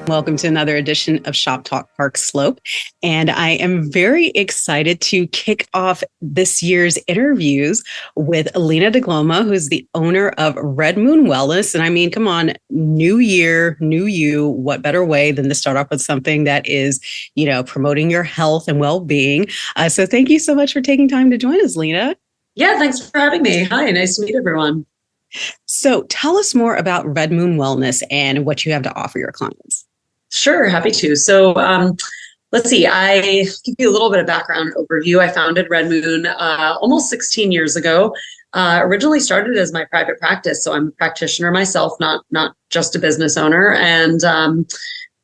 Welcome to another edition of Shop Talk Park Slope. And I am very excited to kick off this year's interviews with Lena DeGloma, who's the owner of Red Moon Wellness. And I mean, come on, new year, new you. What better way than to start off with something that is, promoting your health and well-being. So thank you so much for taking time to join us, Lena. Yeah, thanks for having me. Hi, nice to meet everyone. So tell us more about Red Moon Wellness and what you have to offer your clients. Sure, happy to. So let's see, I give you a little bit of background overview. I founded Red Moon almost 16 years ago. Originally started as my private practice. So I'm a practitioner myself, not just a business owner. And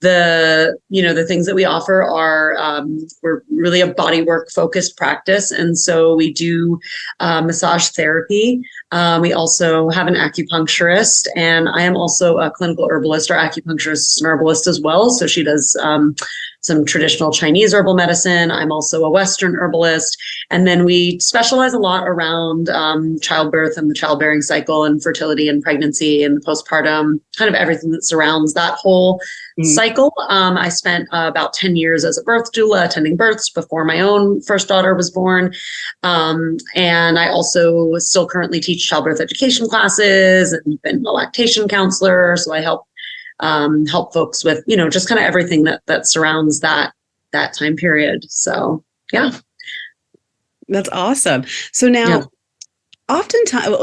the things that we offer are, we're really a bodywork focused practice. And so we do massage therapy. We also have an acupuncturist, and I am also a clinical herbalist or acupuncturist and herbalist as well. So she does some traditional Chinese herbal medicine. I'm also a Western herbalist. And then we specialize a lot around childbirth and the childbearing cycle and fertility and pregnancy and the postpartum, kind of everything that surrounds that whole cycle. I spent about 10 years as a birth doula, attending births before my own first daughter was born. And I also still currently teach childbirth education classes and been a lactation counselor. So I help folks with, just kind of everything that surrounds that time period. So, yeah. That's awesome. So now,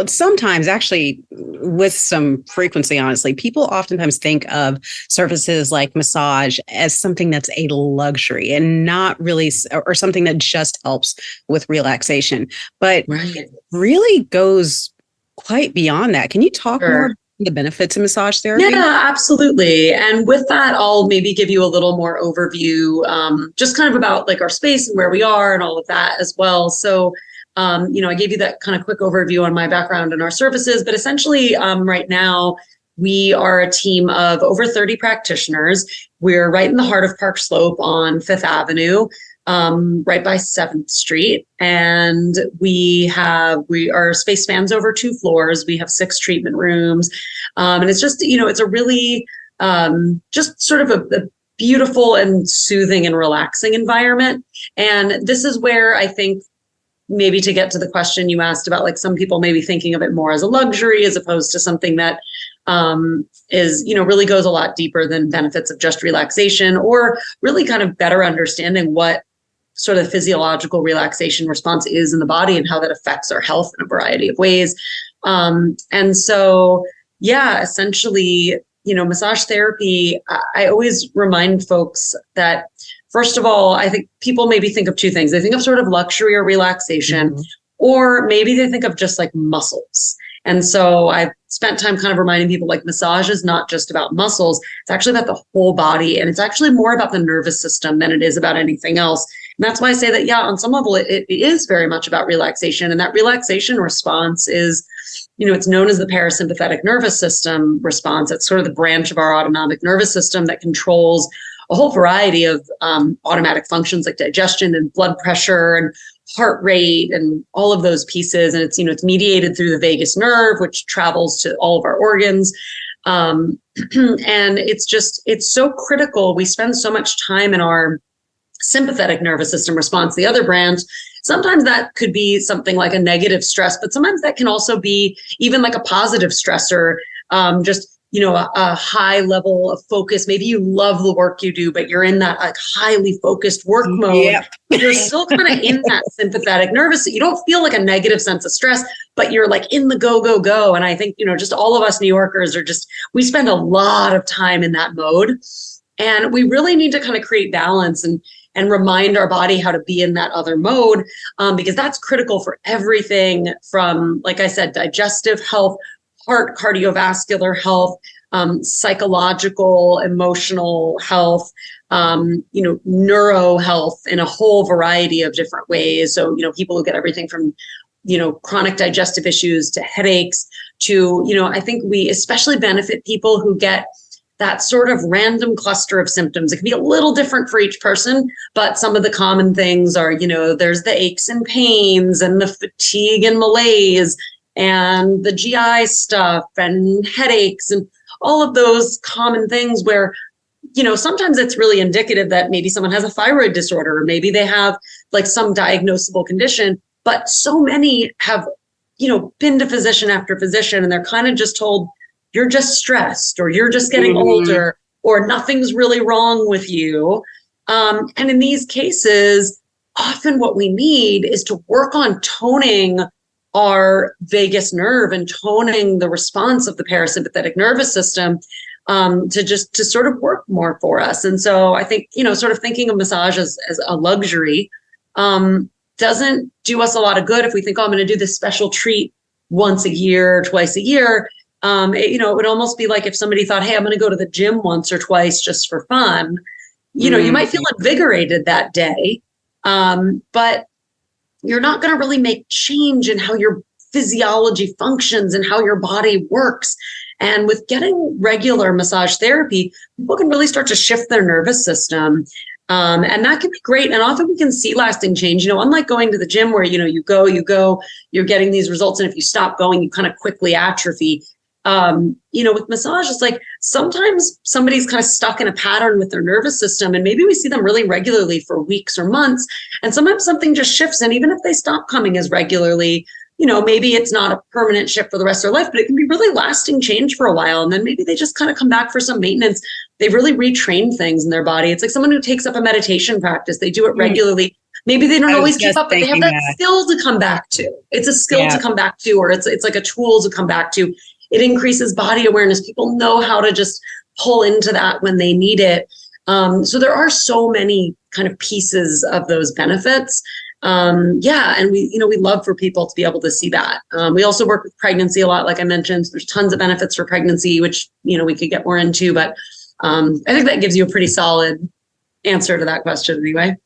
sometimes actually with some frequency, honestly, people oftentimes think of services like massage as something that's a luxury and not really, or something that just helps with relaxation, but it really goes quite beyond that. Can you talk more about the benefits of massage therapy? Yeah, absolutely. And with that, I'll maybe give you a little more overview, just kind of about like our space and where we are and all of that as well. So I gave you that kind of quick overview on my background and our services, but essentially right now we are a team of over 30 practitioners. We're right in the heart of Park Slope on 5th Avenue, right by 7th Street. And our space spans over 2 floors. We have 6 treatment rooms. And it's just, it's a really just sort of a beautiful and soothing and relaxing environment. And this is where I think, maybe to get to the question you asked about, like some people maybe thinking of it more as a luxury as opposed to something that is, really goes a lot deeper than benefits of just relaxation, or really kind of better understanding what sort of physiological relaxation response is in the body and how that affects our health in a variety of ways. And so, essentially, massage therapy, I always remind folks that, first of all, I think people maybe think of 2 things. They think of sort of luxury or relaxation, or maybe they think of just like muscles. And so I've spent time kind of reminding people like massage is not just about muscles. It's actually about the whole body. And it's actually more about the nervous system than it is about anything else. And that's why I say that, on some level, it is very much about relaxation. And that relaxation response is, it's known as the parasympathetic nervous system response. It's sort of the branch of our autonomic nervous system that controls a whole variety of automatic functions like digestion and blood pressure and heart rate and all of those pieces. And it's, it's mediated through the vagus nerve, which travels to all of our organs. And it's so critical. We spend so much time in our sympathetic nervous system response, the other branch. Sometimes that could be something like a negative stress, but sometimes that can also be even like a positive stressor, a high level of focus. Maybe you love the work you do, but you're in that like highly focused work mode. Yep. You're still kind of in that sympathetic nervous. You don't feel like a negative sense of stress, but you're like in the go, go, go. And I think, just all of us New Yorkers we spend a lot of time in that mode. And we really need to kind of create balance and remind our body how to be in that other mode, because that's critical for everything from, like I said, digestive health, heart, cardiovascular health, psychological, emotional health, neuro health in a whole variety of different ways. So, people who get everything from, chronic digestive issues to headaches to, I think we especially benefit people who get that sort of random cluster of symptoms. It can be a little different for each person, but some of the common things are, there's the aches and pains and the fatigue and malaise and the GI stuff and headaches and all of those common things where sometimes it's really indicative that maybe someone has a thyroid disorder, or maybe they have like some diagnosable condition, but so many have, been to physician after physician, and they're kind of just told, you're just stressed, or you're just getting older, or nothing's really wrong with you. And in these cases, often what we need is to work on toning our vagus nerve and toning the response of the parasympathetic nervous system, to sort of work more for us. And so I think, sort of thinking of massage as a luxury, doesn't do us a lot of good if we think, oh, I'm going to do this special treat once a year, twice a year. It would almost be like if somebody thought, hey, I'm going to go to the gym once or twice just for fun. You might feel invigorated that day, but you're not going to really make change in how your physiology functions and how your body works. And with getting regular massage therapy, people can really start to shift their nervous system. And that can be great. And often we can see lasting change, unlike going to the gym where, you go, you're getting these results. And if you stop going, you kind of quickly atrophy. With massage, it's like sometimes somebody's kind of stuck in a pattern with their nervous system, and maybe we see them really regularly for weeks or months. And sometimes something just shifts. And even if they stop coming as regularly, maybe it's not a permanent shift for the rest of their life, but it can be really lasting change for a while. And then maybe they just kind of come back for some maintenance. They've really retrained things in their body. It's like someone who takes up a meditation practice. They do it regularly. Maybe they don't always keep up, but they have that skill to come back to. It's a skill to come back to, or it's like a tool to come back to. It increases body awareness. People know how to just pull into that when they need it. So there are so many kind of pieces of those benefits. And we love for people to be able to see that. We also work with pregnancy a lot. Like I mentioned, there's tons of benefits for pregnancy, which, we could get more into, but I think that gives you a pretty solid answer to that question anyway.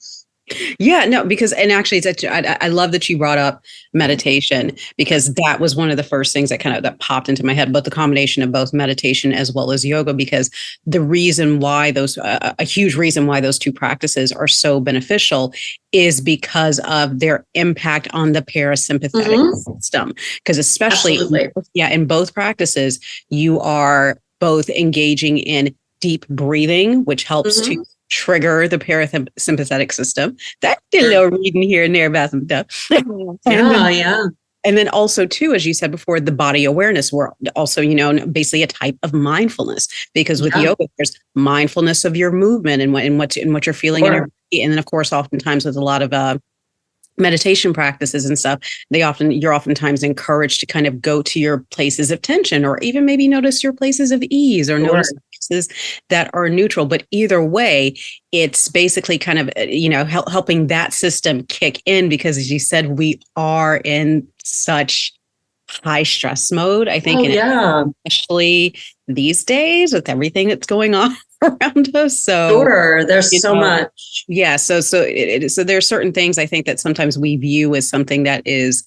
Yeah, no, because, and actually I love that you brought up meditation, because that was one of the first things that popped into my head, but the combination of both meditation as well as yoga, because the reason why a huge reason why those two practices are so beneficial is because of their impact on the parasympathetic system. Because especially, in both practices, you are both engaging in deep breathing, which helps to trigger the parasympathetic system. That's a little reading here and there about some stuff. And then also too, as you said before, the body awareness world, also, basically a type of mindfulness, because with yoga, there's mindfulness of your movement and what you're feeling in your body. And then of course, oftentimes with a lot of meditation practices and stuff, you're oftentimes encouraged to kind of go to your places of tension, or even maybe notice your places of ease, or notice places that are neutral. But either way, it's basically kind of, helping that system kick in, because as you said, we are in such high stress mode, I think, especially these days with everything that's going on around us. So there's so much. Yeah. So there are certain things I think that sometimes we view as something that is,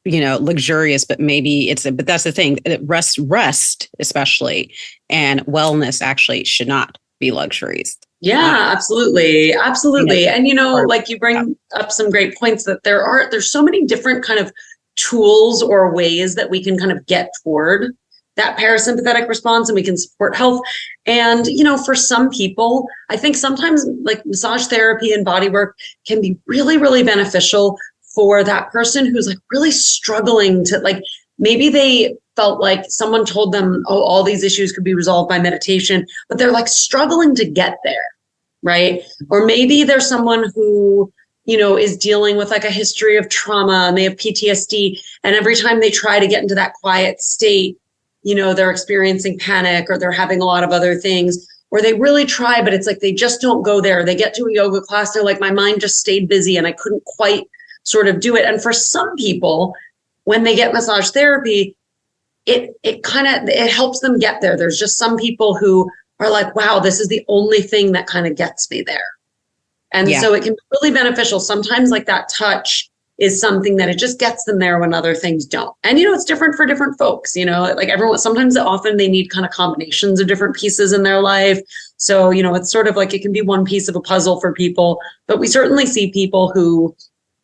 luxurious, but maybe but that's the thing. Rest, especially, and wellness actually should not be luxuries. Yeah, absolutely. Absolutely. And, like you bring up some great points that there's so many different kind of tools or ways that we can kind of get toward that parasympathetic response, and we can support health. And, for some people, I think sometimes like massage therapy and body work can be really, really beneficial for that person who's like really struggling to, like, maybe they felt like someone told them, oh, all these issues could be resolved by meditation, but they're like struggling to get there. Right. Or maybe there's someone who, is dealing with like a history of trauma, and they have PTSD. And every time they try to get into that quiet state, they're experiencing panic, or they're having a lot of other things, or they really try, but it's like they just don't go there. They get to a yoga class, they're like, my mind just stayed busy and I couldn't quite sort of do it. And for some people, when they get massage therapy, it helps them get there. There's just some people who are like, wow, this is the only thing that kind of gets me there. And so it can be really beneficial. Sometimes like that touch is something that it just gets them there when other things don't. And, it's different for different folks, like everyone, often they need kind of combinations of different pieces in their life. So, it's sort of like it can be one piece of a puzzle for people, but we certainly see people who,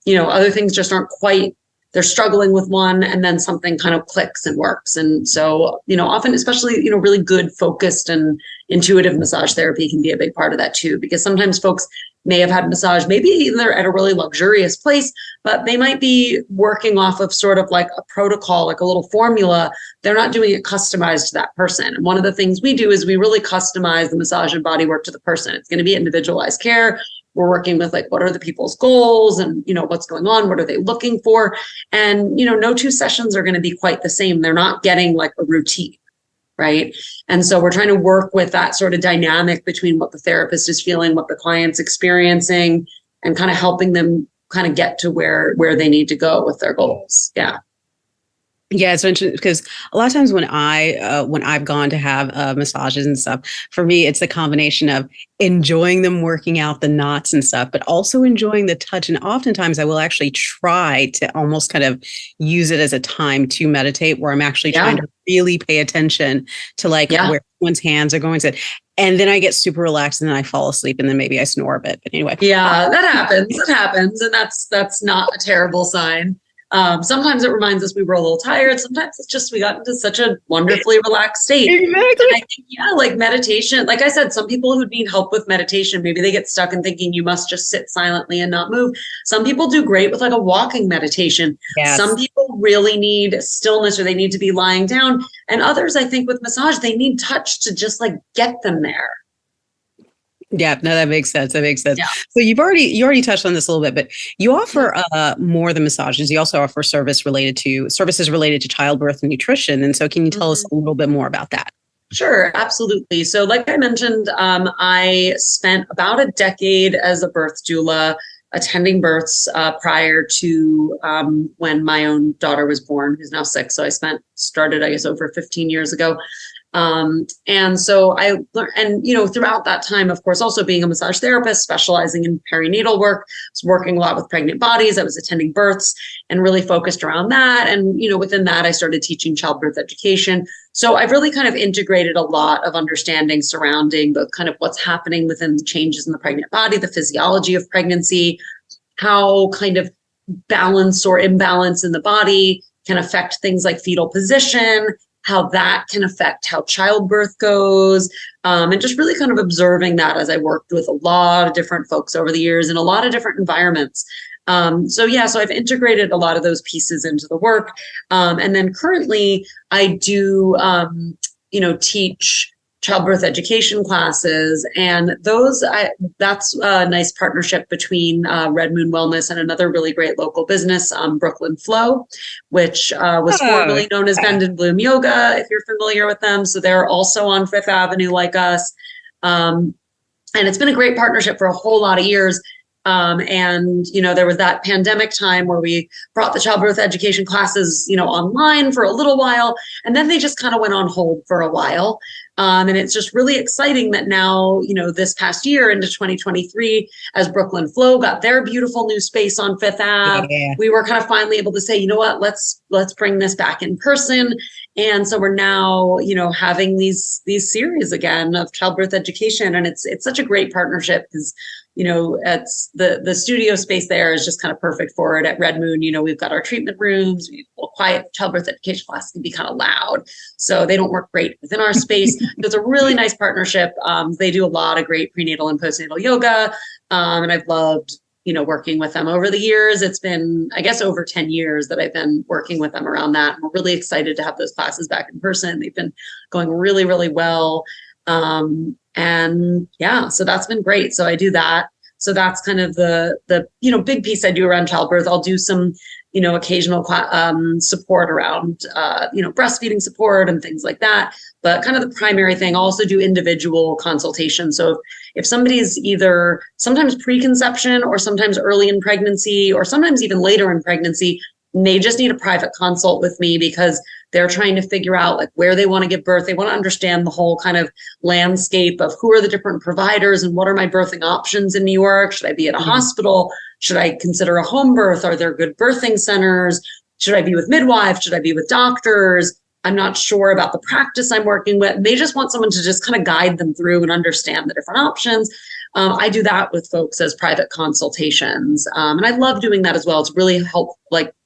other things just aren't quite they're struggling with one, and then something kind of clicks and works. And so, often, especially, really good, focused and intuitive massage therapy can be a big part of that too, because sometimes folks may have had massage, maybe even they're at a really luxurious place, but they might be working off of sort of like a protocol, like a little formula. They're not doing it customized to that person. And one of the things we do is we really customize the massage and body work to the person. It's going to be individualized care. We're working with like, what are the people's goals and, what's going on? What are they looking for? And, no two sessions are going to be quite the same. They're not getting like a routine. Right. And so we're trying to work with that sort of dynamic between what the therapist is feeling, what the client's experiencing, and kind of helping them kind of get to where they need to go with their goals. Yeah. Yeah, it's interesting because a lot of times when I've gone to have massages and stuff, for me, it's the combination of enjoying them working out the knots and stuff, but also enjoying the touch. And oftentimes I will actually try to almost kind of use it as a time to meditate, where I'm actually trying to really pay attention to like where someone's hands are going. And then I get super relaxed and then I fall asleep and then maybe I snore a bit. But anyway. Yeah, that happens. It happens. And that's not a terrible sign. Sometimes it reminds us we were a little tired. Sometimes it's just we got into such a wonderfully relaxed state. Exactly. And I think, like meditation, like I said, some people who need help with meditation, maybe they get stuck in thinking you must just sit silently and not move. Some people do great with like a walking meditation. Yes. Some people really need stillness or they need to be lying down. And others, I think with massage, they need touch to just like get them there. Yeah, no, that makes sense. Yeah. So you already touched on this a little bit, but you offer more than massages. You also offer services related to childbirth and nutrition. And so can you tell us a little bit more about that? Sure, absolutely. So like I mentioned, I spent about a decade as a birth doula, attending births prior to when my own daughter was born, who's now 6. So I started, I guess, over 15 years ago. And so I learned, and, throughout that time, of course, also being a massage therapist, specializing in perinatal work, I was working a lot with pregnant bodies. I was attending births and really focused around that. And, within that, I started teaching childbirth education. So I've really kind of integrated a lot of understanding surrounding both kind of what's happening within the changes in the pregnant body, the physiology of pregnancy, how kind of balance or imbalance in the body can affect things like fetal position, how that can affect how childbirth goes, and just really kind of observing that as I worked with a lot of different folks over the years in a lot of different environments. So I've integrated a lot of those pieces into the work. And then currently I do, teach childbirth education classes, and that's a nice partnership between Red Moon Wellness and another really great local business, Brooklyn Flow, which was formerly known as Bend and Bloom Yoga, if you're familiar with them. So they're also on Fifth Avenue like us. And it's been a great partnership for a whole lot of years. And there was that pandemic time where we brought the childbirth education classes, online for a little while, and then they just kind of went on hold for a while. And it's just really exciting that now, this past year into 2023, as Brooklyn Flow got their beautiful new space on Fifth Ave, we were kind of finally able to say, you know what, let's bring this back in person. And so we're now, having these series again of childbirth education, and it's such a great partnership because it's the studio space there is just kind of perfect for it. At Red Moon, we've got our treatment rooms. Quiet childbirth education class can be kind of loud, so they don't work great within our space. So it's a really nice partnership. They do a lot of great prenatal and postnatal yoga, and I've loved working with them over the years. It's been, I guess, over 10 years that I've been working with them around that. And we're really excited to have those classes back in person. They've been going really, really well. So that's been great. So I do that. So that's kind of the big piece I do around childbirth. I'll do some, occasional support around, breastfeeding support and things like that. But kind of the primary thing, I'll also do individual consultation. So if somebody's either sometimes preconception or sometimes early in pregnancy or sometimes even later in pregnancy, and they just need a private consult with me because they're trying to figure out like where they want to give birth. They want to understand the whole kind of landscape of who are the different providers and what are my birthing options in New York? Should I be at a hospital? Should I consider a home birth? Are there good birthing centers? Should I be with midwives? Should I be with doctors? I'm not sure about the practice I'm working with. They just want someone to just kind of guide them through and understand the different options. I do that with folks as private consultations. And I love doing that as well. It's really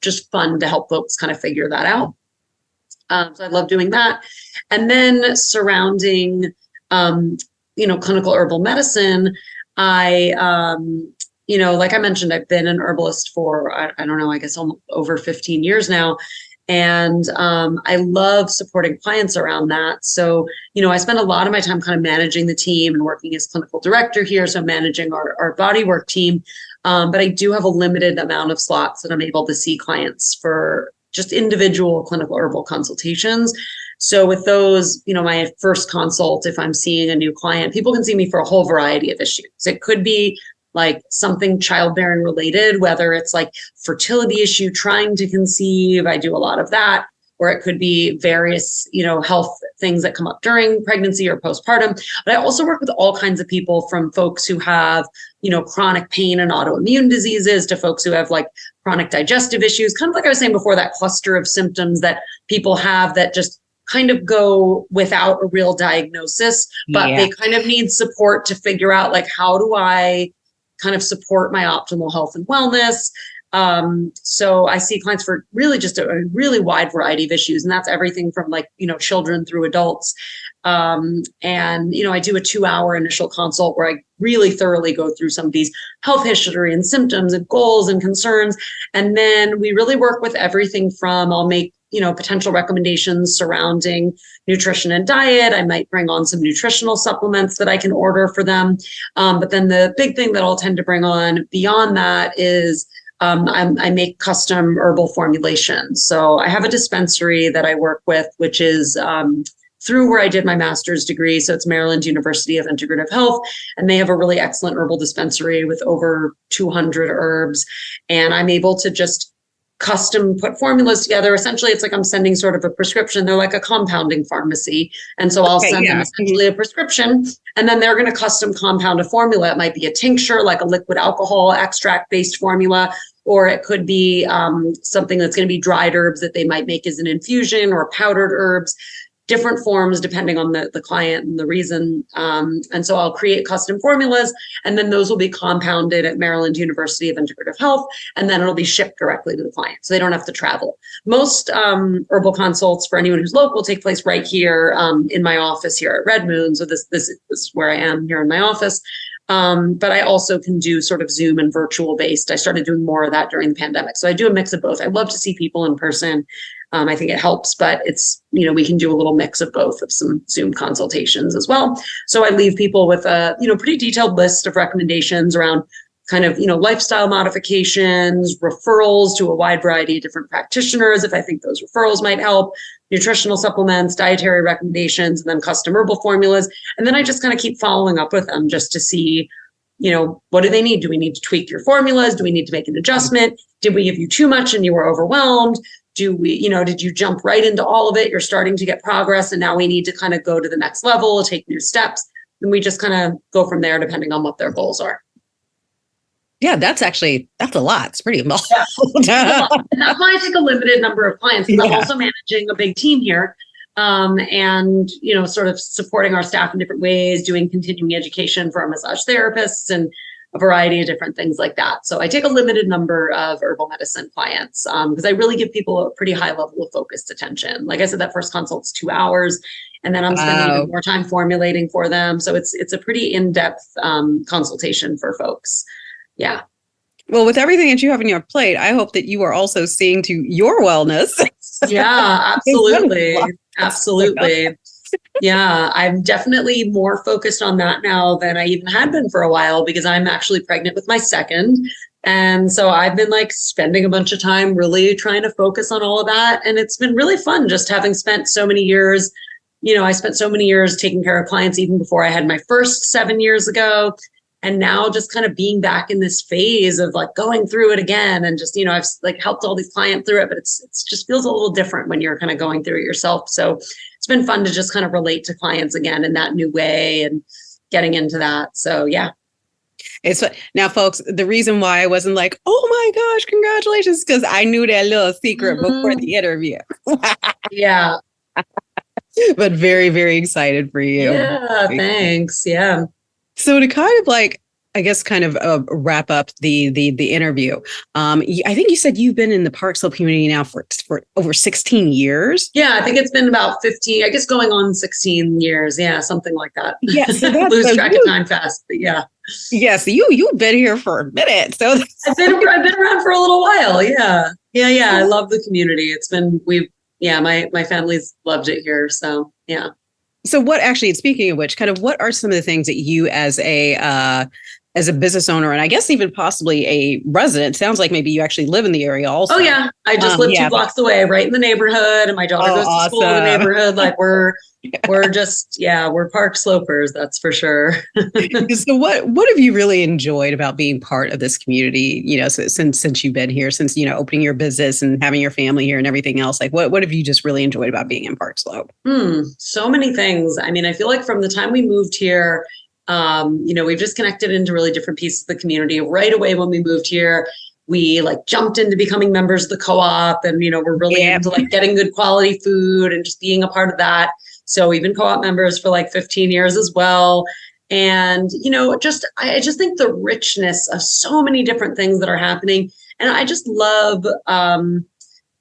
just fun to help folks kind of figure that out. So I love doing that. And then surrounding, clinical herbal medicine, like I mentioned, I've been an herbalist for, I don't know, I guess almost over 15 years now. And I love supporting clients around that. So, I spend a lot of my time kind of managing the team and working as clinical director here. So managing our bodywork team. But I do have a limited amount of slots that I'm able to see clients for just individual clinical herbal consultations. So with those, my first consult, if I'm seeing a new client, people can see me for a whole variety of issues. It could be like something childbearing related, whether it's like fertility issue, trying to conceive. I do a lot of that. Or it could be various, health things that come up during pregnancy or postpartum. But I also work with all kinds of people, from folks who have, chronic pain and autoimmune diseases to folks who have like chronic digestive issues, kind of like I was saying before, that cluster of symptoms that people have that just kind of go without a real diagnosis, but they kind of need support to figure out, like, how do I kind of support my optimal health and wellness? So I see clients for really just a really wide variety of issues, and that's everything from like, children through adults. And, I do a 2-hour initial consult where I really thoroughly go through some of these health history and symptoms and goals and concerns. And then we really work with everything from, I'll make, potential recommendations surrounding nutrition and diet. I might bring on some nutritional supplements that I can order for them. But then the big thing that I'll tend to bring on beyond that is I make custom herbal formulations. So I have a dispensary that I work with, which is through where I did my master's degree. So it's Maryland University of Integrative Health. And they have a really excellent herbal dispensary with over 200 herbs. And I'm able to just custom put formulas together. Essentially, it's like I'm sending sort of a prescription. They're like a compounding pharmacy. And so I'll send them essentially a prescription, and then they're going to custom compound a formula. It might be a tincture, like a liquid alcohol extract based formula, or it could be something that's going to be dried herbs that they might make as an infusion, or powdered herbs, different forms depending on the client and the reason. And so I'll create custom formulas, and then those will be compounded at Maryland University of Integrative Health, and then it'll be shipped directly to the client, so they don't have to travel. Most herbal consults for anyone who's local take place right here in my office here at Red Moon. So this is where I am here in my office. But I also can do sort of Zoom and virtual based. I started doing more of that during the pandemic. So I do a mix of both. I love to see people in person. I think it helps, but it's, we can do a little mix of both, of some Zoom consultations as well. So I leave people with a, pretty detailed list of recommendations around kind of, lifestyle modifications, referrals to a wide variety of different practitioners, if I think those referrals might help, nutritional supplements, dietary recommendations, and then custom herbal formulas. And then I just kind of keep following up with them just to see, what do they need? Do we need to tweak your formulas? Do we need to make an adjustment? Did we give you too much and you were overwhelmed? Did you jump right into all of it? You're starting to get progress, and now we need to kind of go to the next level, take new steps. And we just kind of go from there depending on what their goals are. Yeah, that's a lot. It's pretty involved. Yeah. And that's why I take a limited number of clients, because I'm also managing a big team here. And, sort of supporting our staff in different ways, doing continuing education for our massage therapists and a variety of different things like that. So I take a limited number of herbal medicine clients because I really give people a pretty high level of focused attention. Like I said, that first consult's 2 hours, and then I'm spending even more time formulating for them. So it's a pretty in-depth consultation for folks. Yeah. Well, with everything that you have on your plate, I hope that you are also seeing to your wellness. Yeah, absolutely. Absolutely. Yeah, I'm definitely more focused on that now than I even had been for a while, because I'm actually pregnant with my second. And so I've been like spending a bunch of time really trying to focus on all of that. And it's been really fun just having spent so many years. I spent so many years taking care of clients even before I had my first 7 years ago. And now just kind of being back in this phase of like going through it again, and just, I've like helped all these clients through it, but it's just feels a little different when you're kind of going through it yourself. So it's been fun to just kind of relate to clients again in that new way and getting into that. So yeah. Now, folks, the reason why I wasn't like, oh my gosh, congratulations, because I knew that little secret before the interview. Yeah. But very, very excited for you. Yeah, thanks. Yeah. So to kind of like I guess kind of wrap up the interview. I think you said you've been in the Park Slope community now for over 16 years. Yeah, I think it's been about 15, I guess going on 16 years. Yeah, something like that. Yeah, so that's Lose so track of time fast, but yeah. Yes, you've been here for a minute. So I've been around for a little while. Yeah. Yeah, yeah. I love the community. It's been my family's loved it here. So yeah. So what actually, speaking of which, kind of what are some of the things that you as a business owner, and I guess even possibly a resident, sounds like maybe you actually live in the area also. Oh yeah. I just live 2 blocks away, right in the neighborhood. And my daughter goes to school in the neighborhood. Like we're just, we're Park Slopers, that's for sure. So what have you really enjoyed about being part of this community, since you've been here, since, opening your business and having your family here and everything else? Like what have you just really enjoyed about being in Park Slope? So many things. I mean, I feel like from the time we moved here, we've just connected into really different pieces of the community. Right away when we moved here, we like jumped into becoming members of the co-op, and we're really into like getting good quality food and just being a part of that. So we've been co-op members for like 15 years as well. And, I just think the richness of so many different things that are happening. And I just love,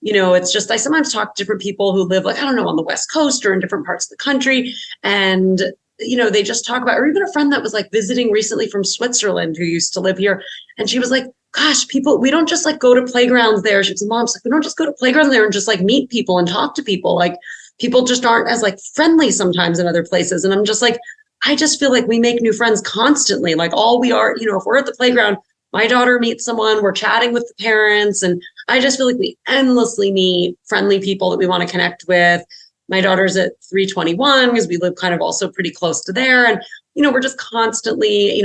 it's just, I sometimes talk to different people who live like, I don't know, on the West Coast or in different parts of the country. And, they just talk about, or even a friend that was like visiting recently from Switzerland who used to live here. And she was like, gosh, we don't just like go to playgrounds there. She was, Mom's like, we don't just go to playgrounds there and just like meet people and talk to people. Like people just aren't as like friendly sometimes in other places. And I'm just like, I just feel like we make new friends constantly. Like all we are, if we're at the playground, my daughter meets someone, we're chatting with the parents. And I just feel like we endlessly meet friendly people that we want to connect with. My daughter's at 321 because we live kind of also pretty close to there. And, we're just constantly,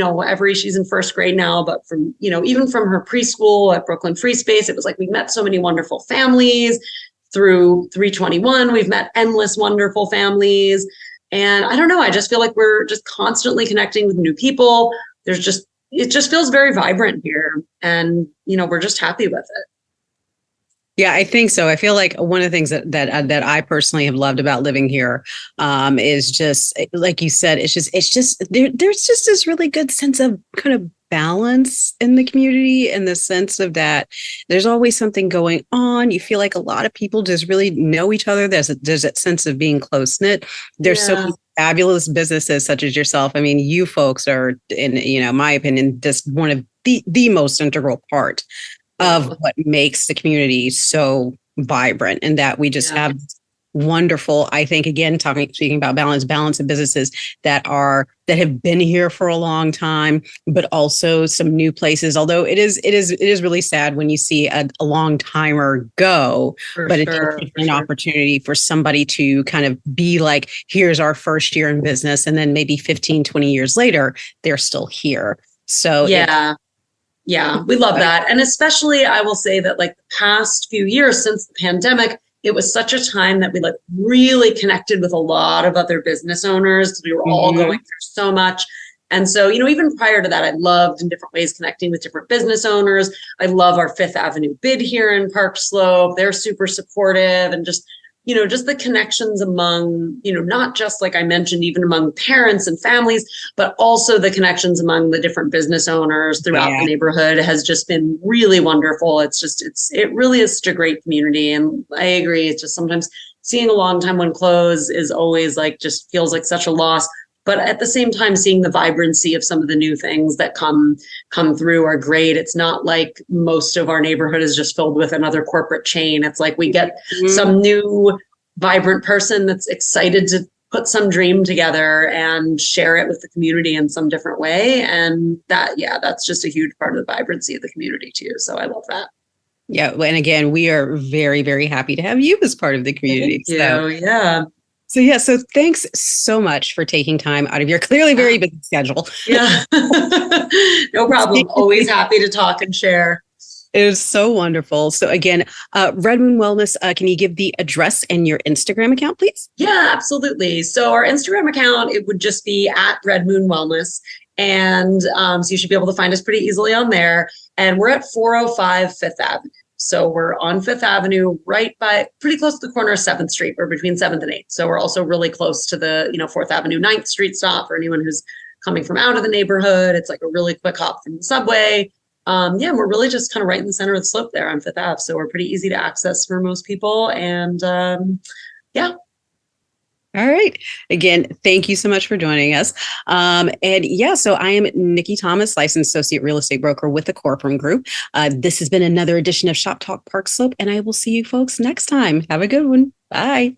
she's in first grade now, but from, even from her preschool at Brooklyn Free Space, it was like we met so many wonderful families. Through 321, we've met endless wonderful families. And I don't know, I just feel like we're just constantly connecting with new people. It just feels very vibrant here. And, we're just happy with it. Yeah, I think so. I feel like one of the things that I personally have loved about living here is just, like you said, it's just there's just this really good sense of kind of balance in the community, in the sense of that there's always something going on. You feel like a lot of people just really know each other. There's that sense of being close knit. There's so many fabulous businesses such as yourself. I mean, you folks are, in my opinion, just one of the most integral part of what makes the community so vibrant, and that we just have wonderful, I think, again, speaking about balance of businesses that have been here for a long time, but also some new places. Although it is really sad when you see a long timer go, but it's an opportunity for somebody to kind of be like, here's our first year in business. And then maybe 15, 20 years later, they're still here. So yeah, we love that. And especially, I will say that like the past few years since the pandemic, it was such a time that we like really connected with a lot of other business owners because we were all going through so much. And so, even prior to that, I loved in different ways connecting with different business owners. I love our Fifth Avenue bid here in Park Slope. They're super supportive, and just the connections among, not just like I mentioned, even among parents and families, but also the connections among the different business owners throughout the neighborhood has just been really wonderful. It really is such a great community. And I agree. It's just sometimes seeing a long time one close is always like, just feels like such a loss. But at the same time, seeing the vibrancy of some of the new things that come through are great. It's not like most of our neighborhood is just filled with another corporate chain. It's like we get some new vibrant person that's excited to put some dream together and share it with the community in some different way. And that's just a huge part of the vibrancy of the community too. So I love that. Yeah. And again, we are very, very happy to have you as part of the community. Thank you. So thanks so much for taking time out of your clearly very busy schedule. Yeah, no problem. Always happy to talk and share. It is so wonderful. So again, Red Moon Wellness, can you give the address and your Instagram account, please? Yeah, absolutely. So our Instagram account, it would just be at Red Moon Wellness. And so you should be able to find us pretty easily on there. And we're at 405 Fifth Avenue. So we're on Fifth Avenue, pretty close to the corner of 7th Street. We're between 7th and 8th. So we're also really close to the, 4th Avenue, 9th Street stop for anyone who's coming from out of the neighborhood. It's like a really quick hop from the subway. Yeah, we're really just kind of right in the center of the slope there on Fifth Ave. So we're pretty easy to access for most people. And yeah. All right. Again, thank you so much for joining us. And yeah, so I am Nikki Thomas, licensed associate real estate broker with the Corcoran Group. This has been another edition of Shop Talk Park Slope, and I will see you folks next time. Have a good one. Bye.